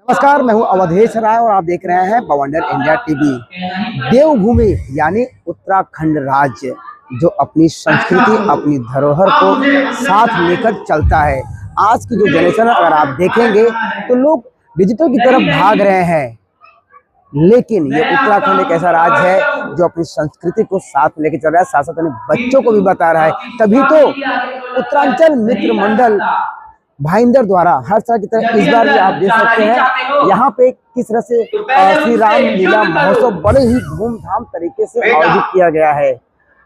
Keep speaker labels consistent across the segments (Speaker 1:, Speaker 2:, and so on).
Speaker 1: नमस्कार, मैं हूं अवधेश राय और आप देख रहे हैं बवंडर इंडिया टीवी। देवभूमि यानी उत्तराखंड राज्य जो अपनी संस्कृति अपनी धरोहर को साथ लेकर चलता है। आज की जो जनरेशन अगर आप देखेंगे तो लोग डिजिटल की तरफ भाग रहे हैं, लेकिन ये उत्तराखंड एक ऐसा राज्य है जो अपनी संस्कृति को साथ लेकर चल रहा है, साथ साथ अपने बच्चों को भी बता रहा है। तभी तो उत्तरांचल मित्र मंडल भाईंदर द्वारा हर साल की तरह इस बार भी आप देख सकते हैं यहाँ पे किस तरह से श्री राम लीला महोत्सव बड़े ही धूमधाम तरीके से आयोजित किया गया है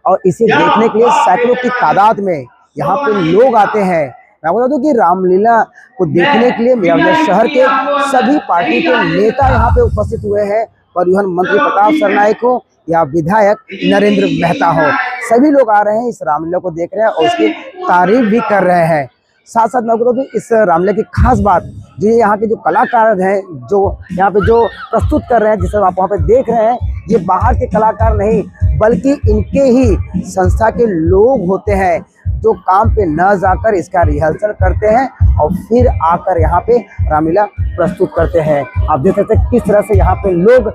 Speaker 1: और इसे देखने के लिए सैकड़ों की तादाद में यहाँ पे लोग आते हैं। मैं बता दूं कि रामलीला को देखने के लिए मेरठ शहर के सभी पार्टी के नेता यहाँ पे उपस्थित हुए हैं। परिवहन मंत्री प्रताप सरनाईक हो या विधायक नरेंद्र मेहता हो, सभी लोग आ रहे हैं, इस रामलीला को देख रहे हैं और उसकी तारीफ भी कर रहे हैं। साथ साथ मैं आपको इस रामलीला की खास बात जो यहाँ के जो कलाकार हैं जो यहाँ पे जो प्रस्तुत कर रहे हैं, जिसे आप वहाँ पे देख रहे हैं, ये बाहर के कलाकार नहीं बल्कि इनके ही संस्था के लोग होते हैं जो काम पे न जाकर इसका रिहर्सल करते हैं और फिर आकर यहाँ पे रामलीला प्रस्तुत करते हैं। आप देख सकते हैं किस तरह से यहाँ पे लोग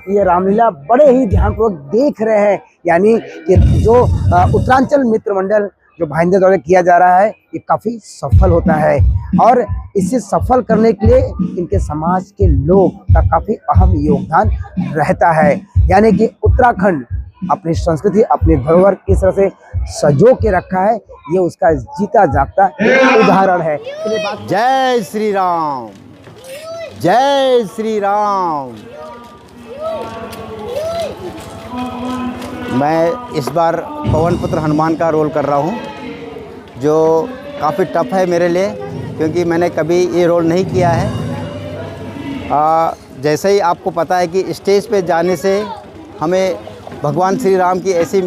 Speaker 1: ये रामलीला बड़े ही ध्यानपूर्वक देख रहे हैं। यानी कि जो उत्तरांचल मित्र मंडल जो भाईंदर द्वारा किया जा रहा है ये काफ़ी सफल होता है और इसे सफल करने के लिए इनके समाज के लोग का काफ़ी अहम योगदान रहता है। यानी कि उत्तराखंड अपनी संस्कृति अपनी धरोहर किस तरह से सजो के रखा है, ये उसका जीता जागता उदाहरण है।
Speaker 2: जय श्री राम, जय श्री राम। मैं इस बार पवन पुत्र हनुमान का रोल कर रहा हूँ, जो काफ़ी टफ है मेरे लिए क्योंकि मैंने कभी ये रोल नहीं किया है। जैसे ही आपको पता है कि स्टेज पे जाने से हमें भगवान श्री राम की ऐसी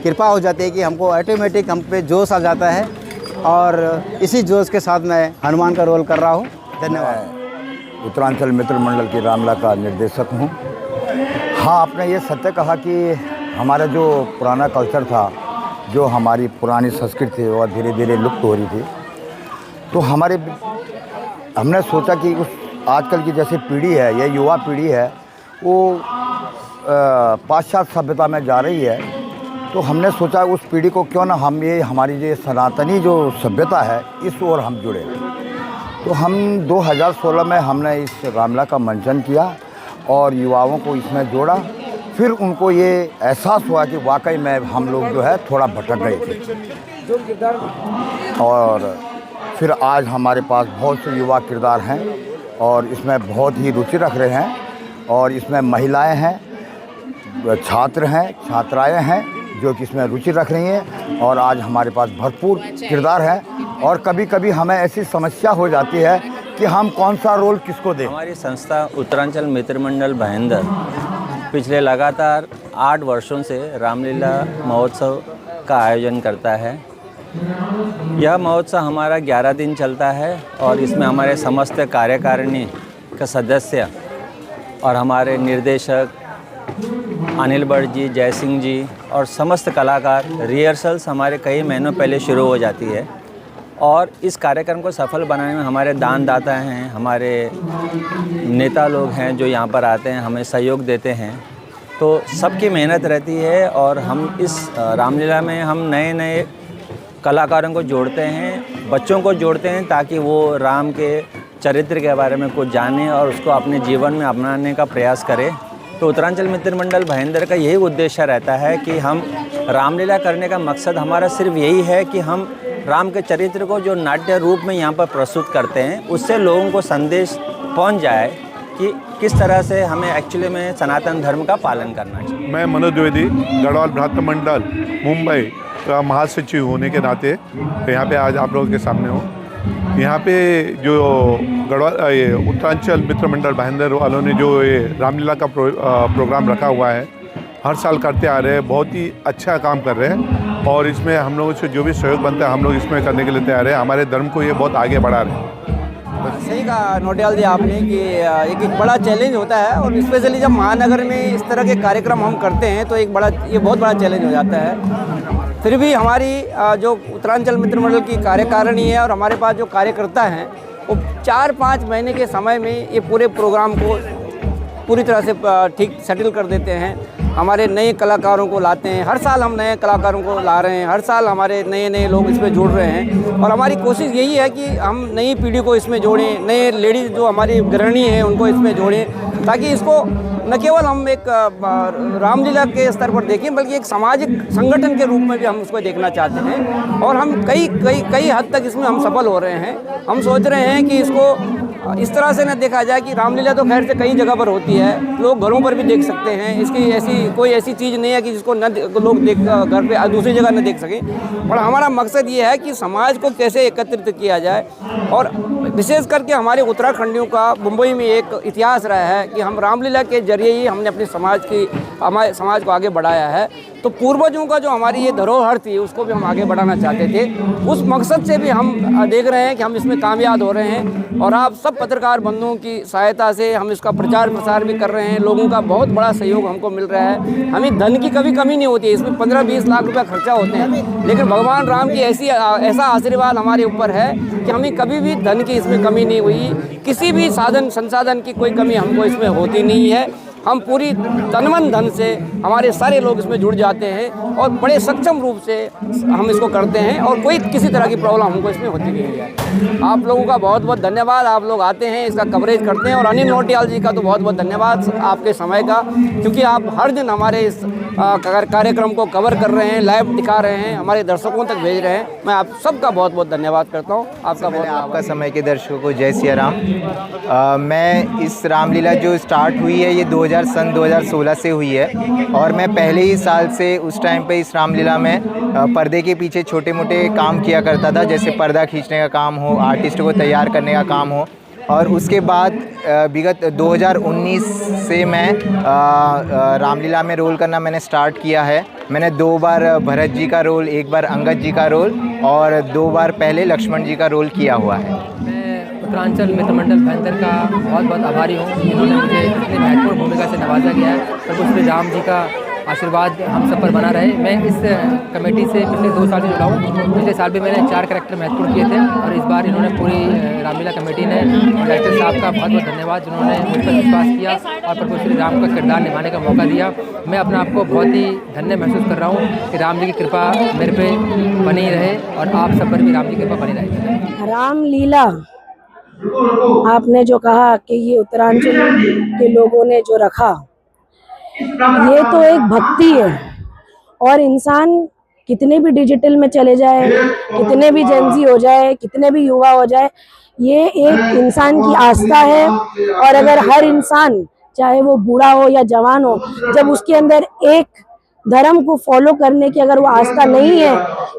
Speaker 2: कृपा हो जाती है कि हमको ऑटोमेटिक हम पे जोश आ जाता है और इसी जोश के साथ मैं हनुमान का रोल कर रहा हूँ। धन्यवाद।
Speaker 3: उत्तरांचल मित्र मंडल की रामलीला का निर्देशक हूँ। हाँ, आपने ये सत्य कहा कि हमारा जो पुराना कल्चर था, जो हमारी पुरानी संस्कृति थी वह धीरे धीरे लुप्त हो रही थी। तो हमने सोचा कि उस आजकल की जैसी पीढ़ी है, ये युवा पीढ़ी है, वो पाश्चात्य सभ्यता में जा रही है। तो हमने सोचा उस पीढ़ी को क्यों ना हम ये हमारी जो सनातनी जो सभ्यता है इस ओर हम जुड़े। तो हम 2016 में हमने इस रामलीला का मंचन किया और युवाओं को इसमें जोड़ा। फिर उनको ये एहसास हुआ कि वाकई में हम लोग जो है थोड़ा भटक गए थे और फिर आज हमारे पास बहुत से युवा किरदार हैं और इसमें बहुत ही रुचि रख रहे हैं और इसमें महिलाएं हैं, छात्र हैं, छात्राएं हैं जो कि इसमें रुचि रख रही हैं और आज हमारे पास भरपूर किरदार हैं। और कभी कभी हमें ऐसी समस्या हो जाती है कि हम कौन सा रोल किसको दें।
Speaker 4: हमारी संस्था उत्तरांचल मित्र मंडल भाईंदर पिछले लगातार 8 वर्षों से रामलीला महोत्सव का आयोजन करता है। यह महोत्सव हमारा 11 दिन चलता है और इसमें हमारे समस्त कार्यकारिणी का सदस्य और हमारे निर्देशक अनिल भट्ट जी, जय सिंह जी और समस्त कलाकार रिहर्सल्स हमारे कई महीनों पहले शुरू हो जाती है और इस कार्यक्रम को सफल बनाने में हमारे दानदाता हैं, हमारे नेता लोग हैं जो यहाँ पर आते हैं, हमें सहयोग देते हैं। तो सबकी मेहनत रहती है और हम इस रामलीला में हम नए नए कलाकारों को जोड़ते हैं, बच्चों को जोड़ते हैं ताकि वो राम के चरित्र के बारे में कुछ जाने और उसको अपने जीवन में अपनाने का प्रयास करें। तो उत्तरांचल मित्र मंडल भाईंदर का यही उद्देश्य रहता है कि हम रामलीला करने का मकसद हमारा सिर्फ यही है कि हम राम के चरित्र को जो नाट्य रूप में यहाँ पर प्रस्तुत करते हैं उससे लोगों को संदेश पहुँच जाए कि किस तरह से हमें एक्चुअली में सनातन धर्म का पालन करना चाहिए।
Speaker 5: मैं मनोज द्विवेदी गढ़वाल भ्रातृ मंडल मुंबई का महासचिव होने के नाते यहाँ पे आज आप लोगों के सामने हूँ। यहाँ पे जो गढ़वाल उत्तरांचल मित्र मंडल भाईंदर वालों ने जो ये रामलीला का प्रोग्राम रखा हुआ है, हर साल करते आ रहे हैं, बहुत ही अच्छा काम कर रहे हैं और इसमें हम लोगों से जो भी सहयोग बनता है हम लोग इसमें करने के लिए तैयार हैं। हमारे धर्म को ये बहुत आगे बढ़ा रहे हैं।
Speaker 2: सही कहा, नोट डाल दिया आपने कि एक बड़ा चैलेंज होता है और स्पेशली जब महानगर में इस तरह के कार्यक्रम हम करते हैं तो ये बहुत बड़ा चैलेंज हो जाता है। फिर भी हमारी जो उत्तरांचल मित्र मंडल की कार्यकारिणी है और हमारे पास जो कार्यकर्ता हैं
Speaker 6: वो 4-5 महीने के समय में ये पूरे प्रोग्राम को पूरी तरह से ठीक सेटल कर देते हैं। हमारे नए कलाकारों को लाते हैं, हर साल हम नए कलाकारों को ला रहे हैं, हर साल हमारे नए नए लोग इसमें जुड़ रहे हैं और हमारी कोशिश यही है कि हम नई पीढ़ी को इसमें जोड़ें, नए लेडीज़ जो हमारी गृहिणी हैं उनको इसमें जोड़ें, ताकि इसको न केवल हम एक रामलीला के स्तर पर देखें बल्कि एक सामाजिक संगठन के रूप में भी हम उसको देखना चाहते हैं। और हम कई हद तक इसमें हम सफल हो रहे हैं। हम सोच रहे हैं कि इसको इस तरह से न देखा जाए कि रामलीला तो खैर से कई जगह पर होती है, लोग घरों पर भी देख सकते हैं, इसकी कोई ऐसी चीज़ नहीं है कि जिसको लोग घर पे दूसरी जगह न देख सकें। पर हमारा मकसद ये है कि समाज को कैसे एकत्रित किया जाए और विशेष करके हमारे उत्तराखंडियों का मुंबई में एक इतिहास रहा है कि हम रामलीला के जरिए ही हमने अपने हमारे समाज को आगे बढ़ाया है। तो पूर्वजों का जो हमारी ये धरोहर थी उसको भी हम आगे बढ़ाना चाहते थे। उस मकसद से भी हम देख रहे हैं कि हम इसमें कामयाब हो रहे हैं और आप सब पत्रकार बंधुओं की सहायता से हम इसका प्रचार प्रसार भी कर रहे हैं। लोगों का बहुत बड़ा सहयोग हमको मिल रहा है। हमें धन की कभी कमी नहीं होती है, इसमें 15-20 लाख रुपया खर्चा होते हैं, लेकिन भगवान राम की ऐसा आशीर्वाद हमारे ऊपर है कि हमें कभी भी धन की इसमें कमी नहीं हुई, किसी भी संसाधन की कोई कमी हमको इसमें होती नहीं है। हम पूरी तनमन धन से हमारे सारे लोग इसमें जुड़ जाते हैं और बड़े सक्षम रूप से हम इसको करते हैं और कोई किसी तरह की प्रॉब्लम हमको इसमें होती नहीं है। आप लोगों का बहुत बहुत धन्यवाद, आप लोग आते हैं, इसका कवरेज करते हैं और अनिल नौटियाल जी का तो बहुत बहुत धन्यवाद आपके समय का, क्योंकि आप हर दिन हमारे इस कार्यक्रम को कवर कर रहे हैं, लाइव दिखा रहे हैं, हमारे दर्शकों तक भेज रहे हैं। मैं आप सबका बहुत बहुत धन्यवाद करता हूँ।
Speaker 7: आपका समय के दर्शकों को जय सिया राम। मैं इस रामलीला जो स्टार्ट हुई है ये 2016 से हुई है और मैं पहले ही साल से उस टाइम पे इस रामलीला में पर्दे के पीछे छोटे मोटे काम किया करता था, जैसे पर्दा खींचने का काम हो, आर्टिस्ट को तैयार करने का काम हो। और उसके बाद विगत 2019 से मैं रामलीला में रोल करना मैंने स्टार्ट किया है। मैंने 2 बार भरत जी का रोल, 1 बार अंगद जी का रोल और 2 बार पहले लक्ष्मण जी का रोल किया हुआ है।
Speaker 8: उत्तरांचल मित्र मंडल भयंदर का बहुत बहुत आभारी हूँ, जिन्होंने मुझे इतनी महत्वपूर्ण भूमिका से नवाजा गया है। प्रभु श्री राम जी का आशीर्वाद हम सब पर बना रहे। मैं इस कमेटी से पिछले 2 साल से जुड़ा हूँ। पिछले साल भी मैंने 4 कैरेक्टर महत्वपूर्ण किए थे और इस बार इन्होंने पूरी रामलीला कमेटी ने डायरेक्टर साहब का बहुत बहुत धन्यवाद, जिन्होंने मुझ पर विश्वास किया और प्रभु श्री राम का किरदार निभाने का मौका दिया। मैं अपने आप को बहुत ही धन्य महसूस कर रहा हूँ कि राम जी की कृपा मेरे पे बनी रहे और आप सब पर भी राम जी की कृपा बनी रहे।
Speaker 9: रामलीला आपने जो कहा कि ये उत्तरांचल के लोगों ने जो रखा, ये तो एक भक्ति है और इंसान कितने भी डिजिटल में चले जाए, कितने भी जेंजी हो जाए, कितने भी युवा हो जाए, ये एक इंसान की आस्था है। और अगर हर इंसान चाहे वो बूढ़ा हो या जवान हो, जब उसके अंदर एक धर्म को फॉलो करने की अगर वो आस्था नहीं है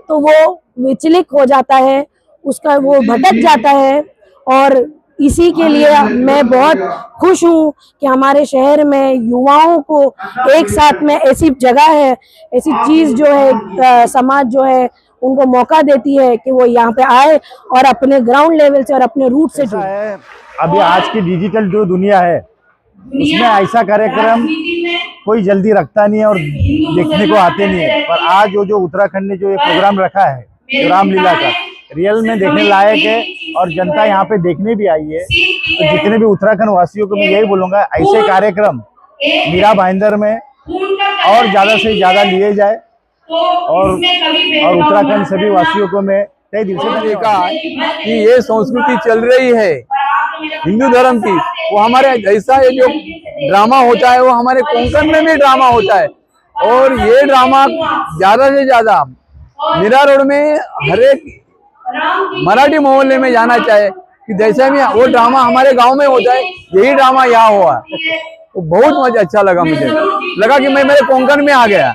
Speaker 9: तो वो विचलित हो जाता है, उसका वो भटक जाता है। और इसी के लिए मैं बहुत खुश हूँ कि हमारे शहर में युवाओं को एक साथ में ऐसी जगह है, ऐसी चीज़ जो है समाज जो है उनको मौका देती है कि वो यहाँ पे आए और अपने ग्राउंड लेवल से और अपने रूट से जुड़े।
Speaker 10: अभी आज की डिजिटल जो दुनिया है उसमें ऐसा कार्यक्रम कोई जल्दी रखता नहीं है और देखने को आते नहीं है, पर आज जो उत्तराखंड ने जो ये प्रोग्राम रखा है जो रामलीला का, रियल में देखने लायक है और जनता यहाँ पे देखने भी आई है। तो जितने भी उत्तराखंड वासियों को मैं यही बोलूंगा, ऐसे कार्यक्रम मीरा भाईंदर में और ज्यादा से ज्यादा लिए जाए और उत्तराखंड सभी वासियों को मैं तहे दिल से
Speaker 11: कहा कि ये संस्कृति चल रही है हिंदू धर्म की, वो हमारे ऐसा ये जो ड्रामा होता है वो हमारे कोंकण में भी ड्रामा होता है और ये ड्रामा ज्यादा से ज्यादा मीरा रोड में हर एक मराठी मोहल्ले में जाना चाहे कि जैसे में वो ड्रामा हमारे गांव में होता है, यही ड्रामा यहाँ हुआ। वो बहुत मजा अच्छा लगा, मुझे लगा कि मैं मेरे कोंकण में आ गया।